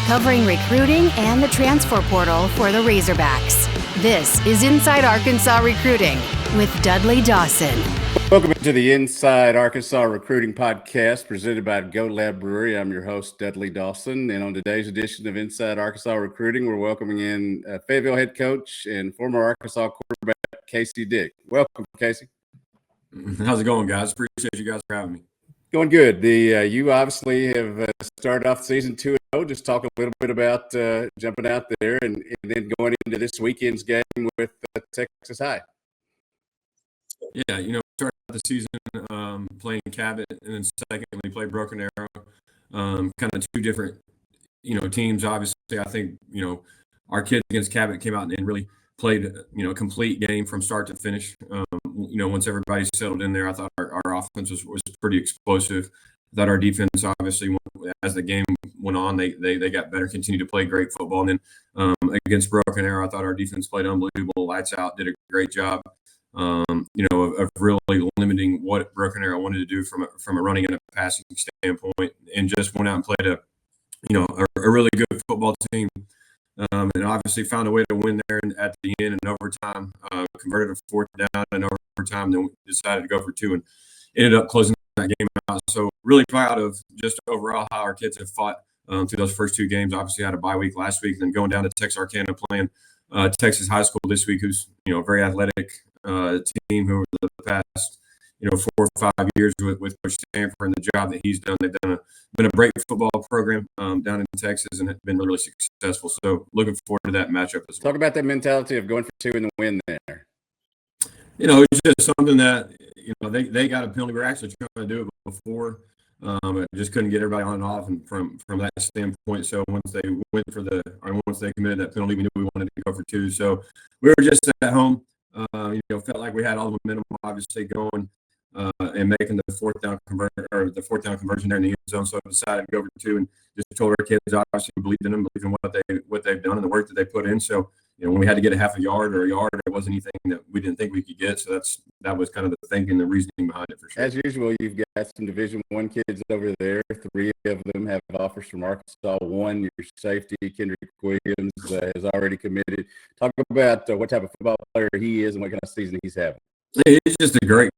covering recruiting and the transfer portal for the Razorbacks. This is Inside Arkansas Recruiting with Dudley Dawson. Welcome to the Inside Arkansas Recruiting Podcast presented by GoatLab Brewery. I'm your host, Dudley Dawson, and on today's edition of Inside Arkansas Recruiting, we're welcoming in Fayetteville head coach and former Arkansas quarterback Casey Dick. Welcome, Casey. How's it going, guys? Appreciate you guys for having me. Going good. You obviously have started off season 2-0. Just talk a little bit about jumping out there and then going into this weekend's game with Texas High. Yeah, started out the season playing Cabot, and then secondly played Broken Arrow. Kind of two different, teams. Obviously, I think, our kids against Cabot came out and really played, a complete game from start to finish. Once everybody settled in there, I thought our offense was pretty explosive. I thought our defense, obviously, as the game went on, they got better, continued to play great football. And then against Broken Arrow, I thought our defense played unbelievable, lights out, did a great job. Of really limiting what Broken Arrow wanted to do from a running and a passing standpoint, and just went out and played a really good football team. And obviously found a way to win there at the end and overtime, converted a fourth down and overtime, then decided to go for two and ended up closing that game out. So really proud of just overall how our kids have fought through those first two games. Obviously had a bye week last week, then going down to Texarkana playing Texas High School this week, who's a very athletic team who over the past 4 or 5 years with Coach Stanford and the job that he's done. They've been a great football program down in Texas and have been really successful. So looking forward to that matchup as well. Talk about that mentality of going for two in the win there. It's just something that they got a penalty. We were actually trying to do it before. But just couldn't get everybody on and off, and from that standpoint. So once they committed that penalty, we knew we wanted to go for two. So we were just at home. Felt like we had all the momentum obviously going and making the fourth down conversion there in the end zone. So I decided to go for two and just told our kids obviously believed in them, believed in what they've done and the work that they put in. So when we had to get a half a yard or a yard, it wasn't anything that we didn't think we could get. So that was kind of the thinking, the reasoning behind it for sure. As usual, you've got some Division I kids over there. 3 of them have offers from Arkansas. One, your safety, Kendrick Williams, has already committed. Talk about what type of football player he is and what kind of season he's having. He's just a great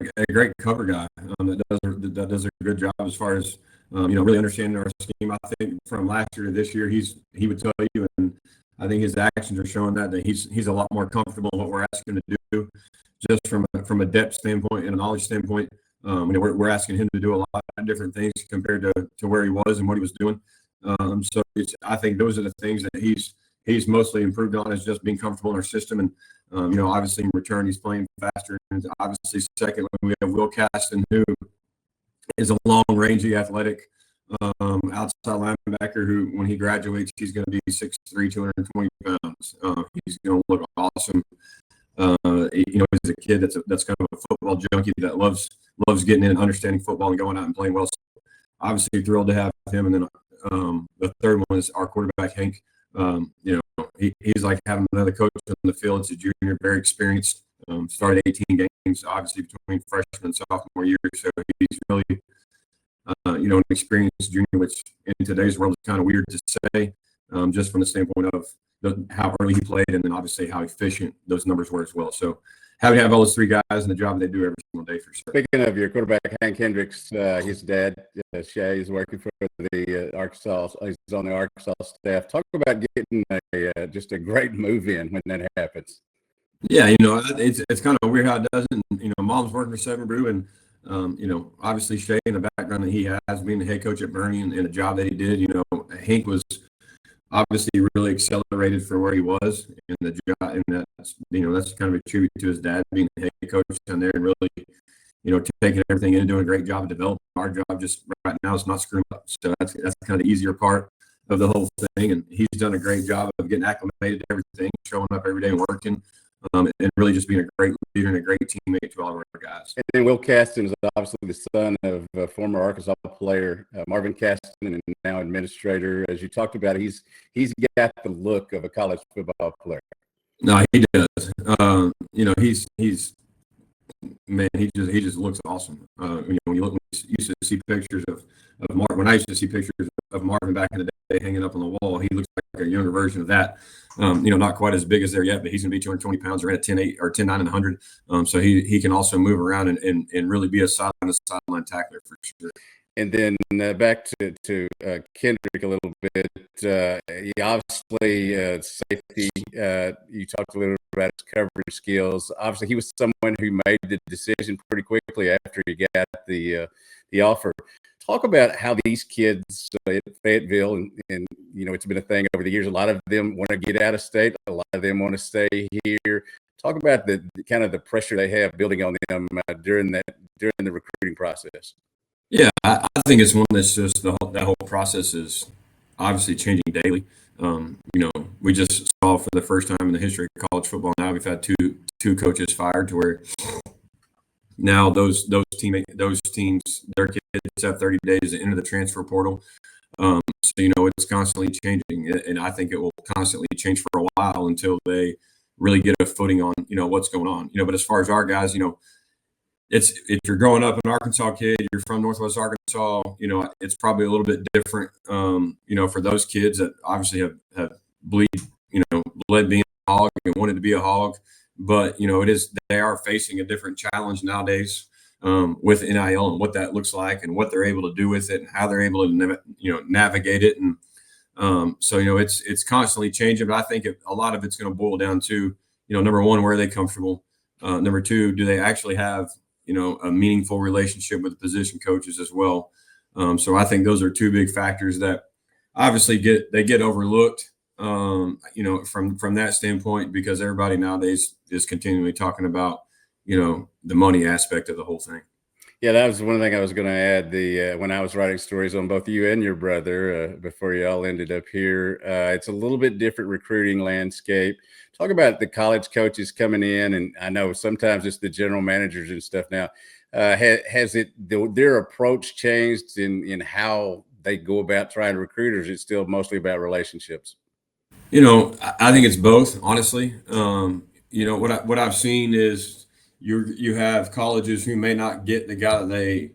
cover guy that does a good job as far as really understanding our scheme. I think from last year to this year, he would tell you, and I think his actions are showing that he's a lot more comfortable in what we're asking him to do, just from a depth standpoint and a knowledge standpoint. We're asking him to do a lot of different things compared to where he was and what he was doing. So I think those are the things that he's mostly improved on, is just being comfortable in our system. And obviously in return, he's playing faster. And obviously, secondly, we have Will Caston, who is a long-rangey, athletic outside linebacker who, when he graduates, he's going to be 6'3", 220 pounds. He's going to look awesome. He's a kid that's kind of a football junkie that loves getting in and understanding football and going out and playing well. So obviously thrilled to have him. And then the third one is our quarterback, Hank. He's like having another coach in the field. It's a junior, very experienced. Started 18 games, obviously, between freshman and sophomore year. So he's really, an experienced junior, which in today's world is kind of weird to say, just from the standpoint of how early he played and then obviously how efficient those numbers were as well. So happy to have all those 3 guys and the job they do every single day for sure. Speaking of your quarterback, Hank Hendricks, his dad, Shay, is working for the Arkansas. He's on the Arkansas staff. Talk about getting just a great move in when that happens. Yeah, it's kind of weird how it doesn't. Mom's working for Seven Brew, and obviously Shay, in the background that he has, being the head coach at Bernie and the job that he did. Hank was obviously really accelerated for where he was in the job, and that's kind of a tribute to his dad being the head coach down there and really, taking everything in and doing a great job of developing. Our job just right now is not screwing up. So that's kind of the easier part of the whole thing, and he's done a great job of getting acclimated to everything, showing up every day and working. And really just being a great leader and a great teammate to all of our guys. And then Will Caston is obviously the son of former Arkansas player Marvin Caston, and now administrator. As you talked about, he's got the look of a college football player. No, he does. He's man, he just looks awesome. When you used to see pictures of Marvin, when I used to see pictures of Marvin back in the day hanging up on the wall, he looks like a younger version of that. Not quite as big as there yet, but he's going to be 220 pounds, ran at 10.8 or 10.9 and 100. So he can also move around and really be a sideline tackler for sure. And then back to Kendrick a little bit. He obviously safety. You talked a little bit about his coverage skills. Obviously, he was someone who made the decision pretty quickly after he got the offer. Talk about how these kids at Fayetteville, and it's been a thing over the years. A lot of them want to get out of state. A lot of them want to stay here. Talk about the kind of the pressure they have building on them during the recruiting process. Yeah, I think it's one that's just that whole process is obviously changing daily. We just saw for the first time in the history of college football, now we've had two coaches fired to where now those teams, their kids have 30 days to enter the transfer portal. So it's constantly changing, and I think it will constantly change for a while until they really get a footing on what's going on. But as far as our guys, it's if you're growing up an Arkansas kid, you're from Northwest Arkansas, it's probably a little bit different, for those kids that obviously have bled being a hog and wanted to be a hog. But, they are facing a different challenge nowadays with NIL and what that looks like and what they're able to do with it and how they're able to, navigate it. And it's constantly changing. But I think a lot of it's going to boil down to, number one, where are they comfortable? Number two, do they actually have a meaningful relationship with the position coaches as well. So I think those are two big factors that obviously get overlooked, from that standpoint, because everybody nowadays is continually talking about, the money aspect of the whole thing. Yeah, that was one thing I was going to add. When I was writing stories on both you and your brother before you all ended up here, it's a little bit different recruiting landscape. Talk about the college coaches coming in, and I know sometimes it's the general managers and stuff now. Has their approach changed in how they go about trying to recruit, or is it still mostly about relationships? I think it's both, honestly. What I've seen is you have colleges who may not get the guy that they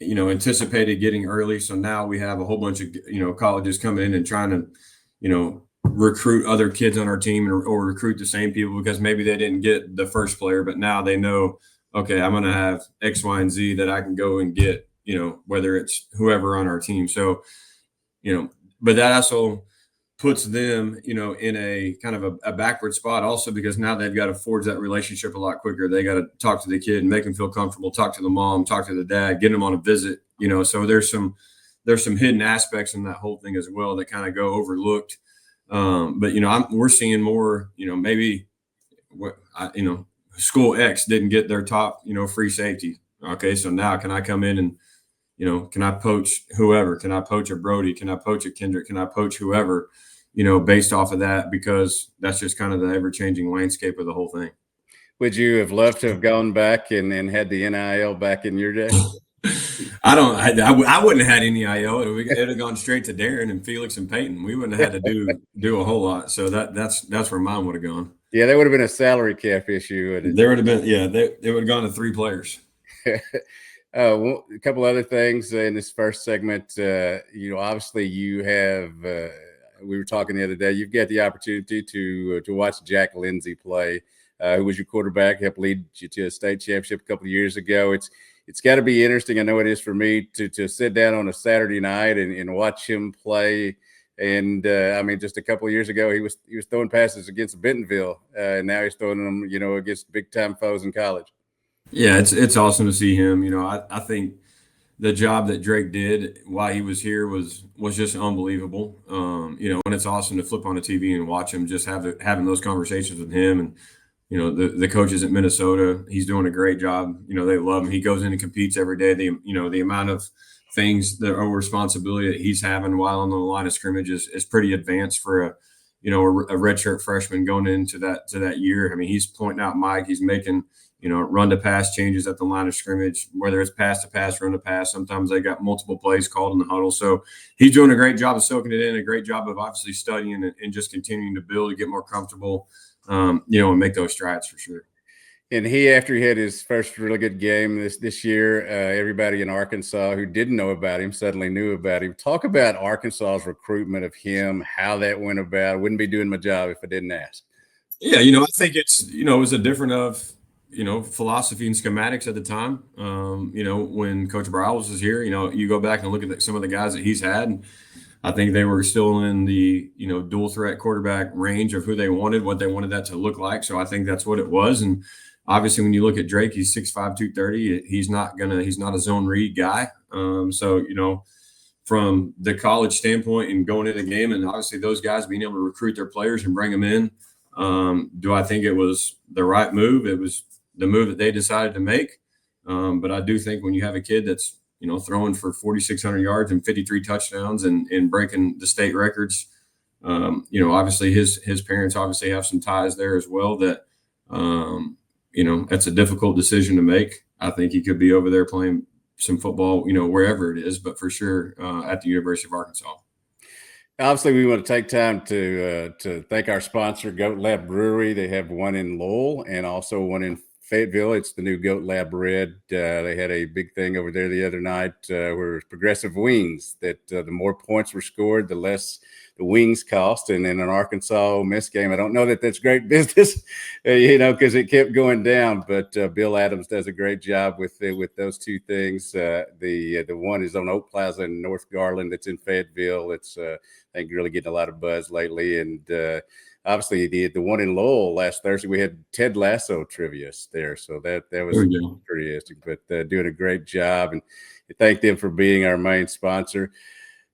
anticipated getting early. So now we have a whole bunch of colleges coming in and trying to recruit other kids on our team or recruit the same people because maybe they didn't get the first player, but now they know, okay, I'm going to have X, Y, and Z that I can go and get, whether it's whoever on our team. So, but that also puts them, in a kind of a backward spot also because now they've got to forge that relationship a lot quicker. They got to talk to the kid and make them feel comfortable, talk to the mom, talk to the dad, get them on a visit, so there's some hidden aspects in that whole thing as well that kind of go overlooked. But we're seeing more, maybe school X didn't get their top, free safety. Okay. So now can I come in and, can I poach whoever? Can I poach a Brody? Can I poach a Kendrick? Can I poach whoever, based off of that, because that's just kind of the ever changing landscape of the whole thing. Would you have loved to have gone back and had the NIL back in your day? I wouldn't have had any NIL. It would have gone straight to Darren and Felix and Peyton. We wouldn't have had to do a whole lot. So that's where mine would have gone. Yeah, there would have been a salary cap issue. There would have been, they would have gone to 3 players. A couple other things in this first segment. Obviously you have. We were talking the other day. You've got the opportunity to watch Jack Lindsey play, who was your quarterback, helped lead you to a state championship a couple of years ago. It's got to be interesting. I know it is for me to sit down on a Saturday night and watch him play. And just a couple of years ago, he was throwing passes against Bentonville, and now he's throwing them, against big time foes in college. Yeah, it's awesome to see him. I think the job that Drake did while he was here was just unbelievable. And it's awesome to flip on the TV and watch him, just having those conversations with him and. The coaches at Minnesota, he's doing a great job. They love him. He goes in and competes every day. The amount of things that are responsibility that he's having while on the line of scrimmage is pretty advanced for a redshirt freshman going into that year. I mean, he's pointing out Mike. He's making, run to pass changes at the line of scrimmage, whether it's pass to pass, run to pass. Sometimes they got multiple plays called in the huddle. So he's doing a great job of soaking it in, a great job of obviously studying and just continuing to build, to get more comfortable. And make those strides for sure. And after he had his first really good game this year, everybody in Arkansas who didn't know about him suddenly knew about him. Talk about Arkansas's recruitment of him, how that went about. I wouldn't be doing my job if I didn't ask. Yeah, I think it's, it was a different of, philosophy and schematics at the time. When Coach Browse was here, you go back and look at some of the guys that he's had, and I think they were still in the, dual threat quarterback range of who they wanted, what they wanted that to look like. So I think that's what it was. And obviously when you look at Drake, he's 6'5", 230. He's not a zone read guy. From the college standpoint and going in a game, and obviously those guys being able to recruit their players and bring them in, do I think it was the right move? It was the move that they decided to make. But I do think when you have a kid that's, throwing for 4,600 yards and 53 touchdowns and breaking the state records, obviously his parents obviously have some ties there as well that, that's a difficult decision to make. I think he could be over there playing some football, wherever it is, but for sure at the University of Arkansas. Obviously, we want to take time to thank our sponsor, GoatLab Brewery. They have one in Lowell and also one in Fayetteville. It's the new GoatLab Red. They had a big thing over there the other night where it's progressive wings, that the more points were scored, the less the wings cost. And in an Arkansas Miss game, I don't know that that's great business, because it kept going down. But Bill Adams does a great job with those two things. The one is on Oak Plaza in North Garland. That's in Fayetteville. It's I think really getting a lot of buzz lately. And obviously the one in Lowell last Thursday, we had Ted Lasso trivia there. So that was pretty interesting, but doing a great job, and thank them for being our main sponsor.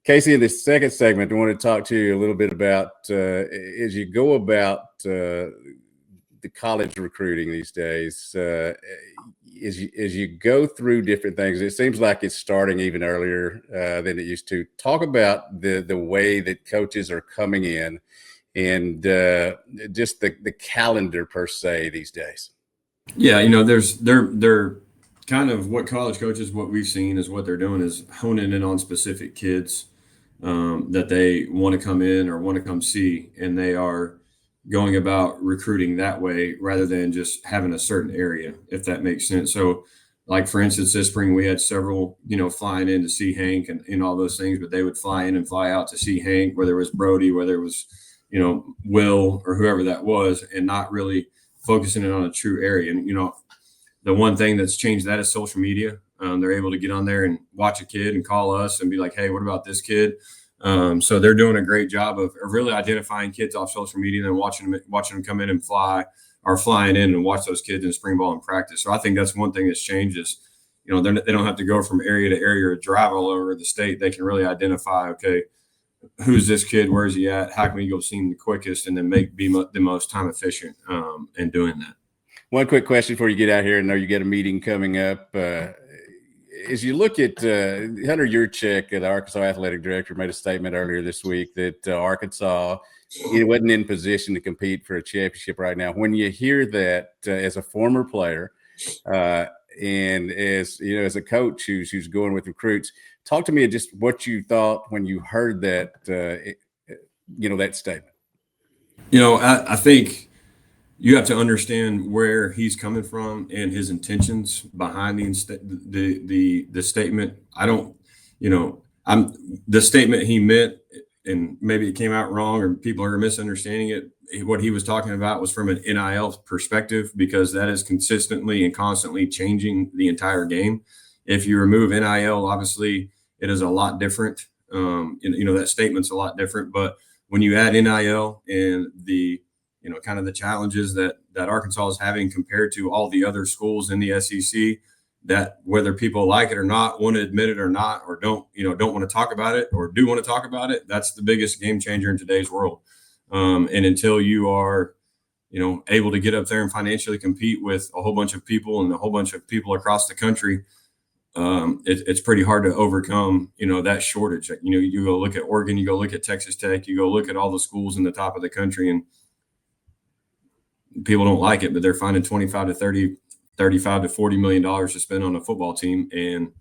Casey, in this second segment, I want to talk to you a little bit about as you go about the college recruiting these days, as you go through different things. It seems like it's starting even earlier than it used to. Talk about the way that coaches are coming in and just the calendar per se these days. Yeah, they're kind of what college coaches, what we've seen is what they're doing is honing in on specific kids that they want to come in or want to come see, and they are going about recruiting that way rather than just having a certain area, if that makes sense. So like, for instance, this spring we had several, flying in to see Hank and all those things, but they would fly in and fly out to see Hank, whether it was Brody, whether it was, Will or whoever that was, and not really focusing in on a true area. And, the one thing that's changed that is social media. They're able to get on there and watch a kid and call us and be like, hey, what about this kid? So they're doing a great job of really identifying kids off social media and then watching them come in and flying in and watch those kids in spring ball and practice. So I think that's one thing that's changed is, they don't have to go from area to area or drive all over the state. They can really identify, okay, who's this kid? Where's he at? How can we go see him the quickest and then be the most time efficient in doing that? One quick question before you get out here. I know you got a meeting coming up. As you look at Hunter Yurchek, the Arkansas athletic director, made a statement earlier this week that Arkansas wasn't in position to compete for a championship right now. When you hear that as a former player and as a coach who's going with recruits, talk to me of just what you thought when you heard that that statement. I think you have to understand where he's coming from and his intentions behind the statement. The statement he meant, and maybe it came out wrong or people are misunderstanding it. What he was talking about was from an NIL perspective, because that is consistently and constantly changing the entire game. If you remove NIL, obviously it is a lot different. That statement's a lot different, but when you add NIL and the kind of the challenges that Arkansas is having compared to all the other schools in the SEC, that whether people like it or not, want to admit it or not, or don't want to talk about it or do want to talk about it, that's the biggest game changer in today's world. And until you are, able to get up there and financially compete with a whole bunch of people and a whole bunch of people across the country, it's pretty hard to overcome, that shortage. You go look at Oregon, you go look at Texas Tech, you go look at all the schools in the top of the country, and people don't like it, but they're finding 25 to 30, 35 to $40 million to spend on a football team. And,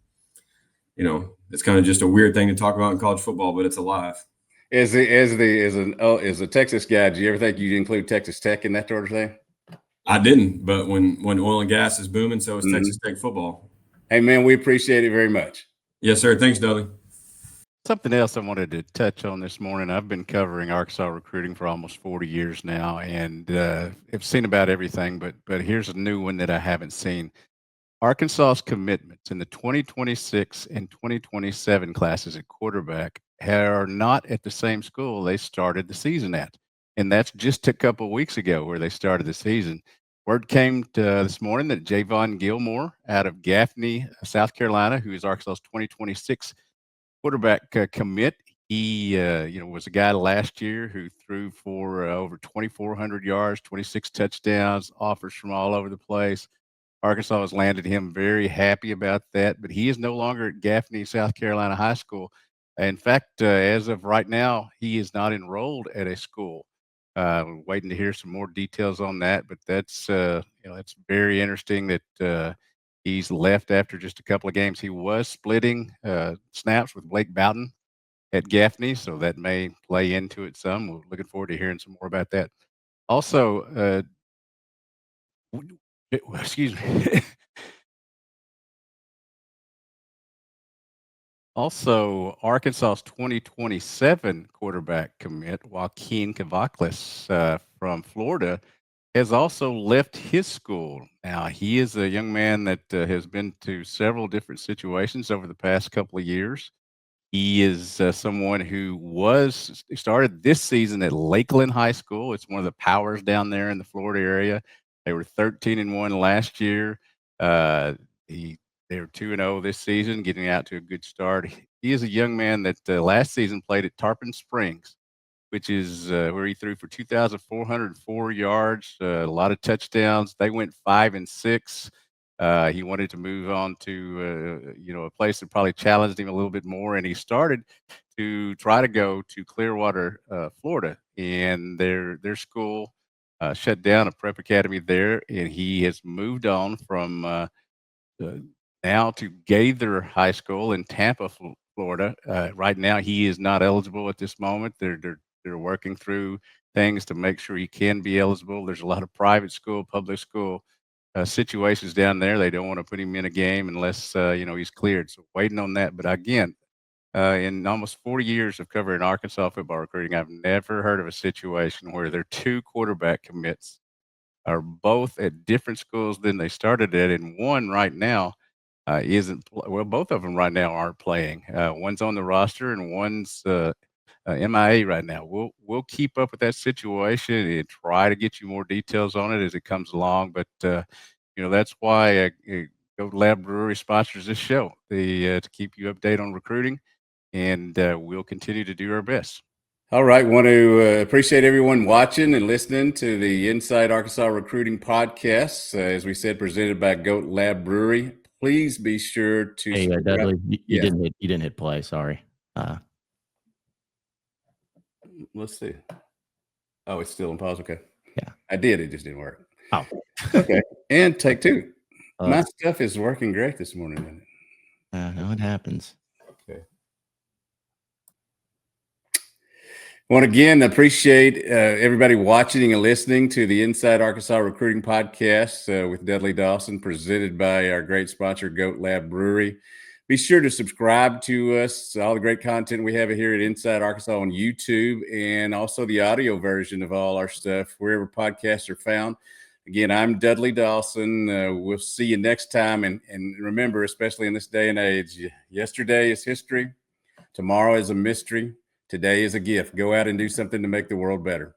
it's kind of just a weird thing to talk about in college football, but it's alive. As a Texas guy, do you ever think you'd include Texas Tech in that sort of thing? I didn't, but when oil and gas is booming, so is Texas Tech football. Hey, man, we appreciate it very much. Yes, sir. Thanks, Dudley. Something else I wanted to touch on this morning. I've been covering Arkansas recruiting for almost 40 years now, and have seen about everything. But here's a new one that I haven't seen. Arkansas's commitments in the 2026 and 2027 classes at quarterback are not at the same school they started the season at, and that's just a couple of weeks ago where they started the season. Word came this morning that Jayvon Gilmore out of Gaffney, South Carolina, who is Arkansas's 2026 quarterback commit. He, was a guy last year who threw for over 2,400 yards, 26 touchdowns, offers from all over the place. Arkansas has landed him, very happy about that, but he is no longer at Gaffney, South Carolina High School. In fact, as of right now, he is not enrolled at a school. We're waiting to hear some more details on that, but that's it's very interesting that he's left after just a couple of games. He was splitting snaps with Blake Bowden at Gaffney, so that may play into it some. We're looking forward to hearing some more about that. Also, excuse me. Also, Arkansas's 2027 quarterback commit, Joaquin Cavacles from Florida, has also left his school. Now, he is a young man that has been to several different situations over the past couple of years. He is someone who started this season at Lakeland High School. It's one of the powers down there in the Florida area. They were 13-1 last year. They were 2-0 this season, getting out to a good start. He is a young man that last season played at Tarpon Springs, which is where he threw for 2,404 yards, a lot of touchdowns. They went 5-6. He wanted to move on to a place that probably challenged him a little bit more, and he started to try to go to Clearwater, Florida, and their school shut down a prep academy there, and he has moved on from now to Gaither High School in Tampa, Florida. Right now, he is not eligible at this moment. They're working through things to make sure he can be eligible. There's a lot of private school, public school situations down there. They don't want to put him in a game unless he's cleared. So waiting on that. But again, in almost 40 years of covering Arkansas football recruiting, I've never heard of a situation where their two quarterback commits are both at different schools than they started at, and one right now both of them right now aren't playing. One's on the roster and one's MIA right now. We'll keep up with that situation and try to get you more details on it as it comes along. But that's why GoatLab Brewery sponsors this show to keep you updated on recruiting, and we'll continue to do our best. All right. Want to appreciate everyone watching and listening to the Inside Arkansas Recruiting Podcast. As we said, presented by GoatLab Brewery. Please be sure to. Hey, Dudley, you didn't hit play. Sorry. Let's see. Oh, it's still in pause. Okay. Yeah, I did. It just didn't work. Oh. Okay. And take two. My stuff is working great this morning. No, it happens. Okay. Want to again appreciate everybody watching and listening to the Inside Arkansas Recruiting Podcast with Dudley Dawson, presented by our great sponsor, GoatLab Brewery. Be sure to subscribe to us, all the great content we have here at Inside Arkansas on YouTube, and also the audio version of all our stuff, wherever podcasts are found. Again, I'm Dudley Dawson. We'll see you next time. And remember, especially in this day and age, yesterday is history. Tomorrow is a mystery. Today is a gift. Go out and do something to make the world better.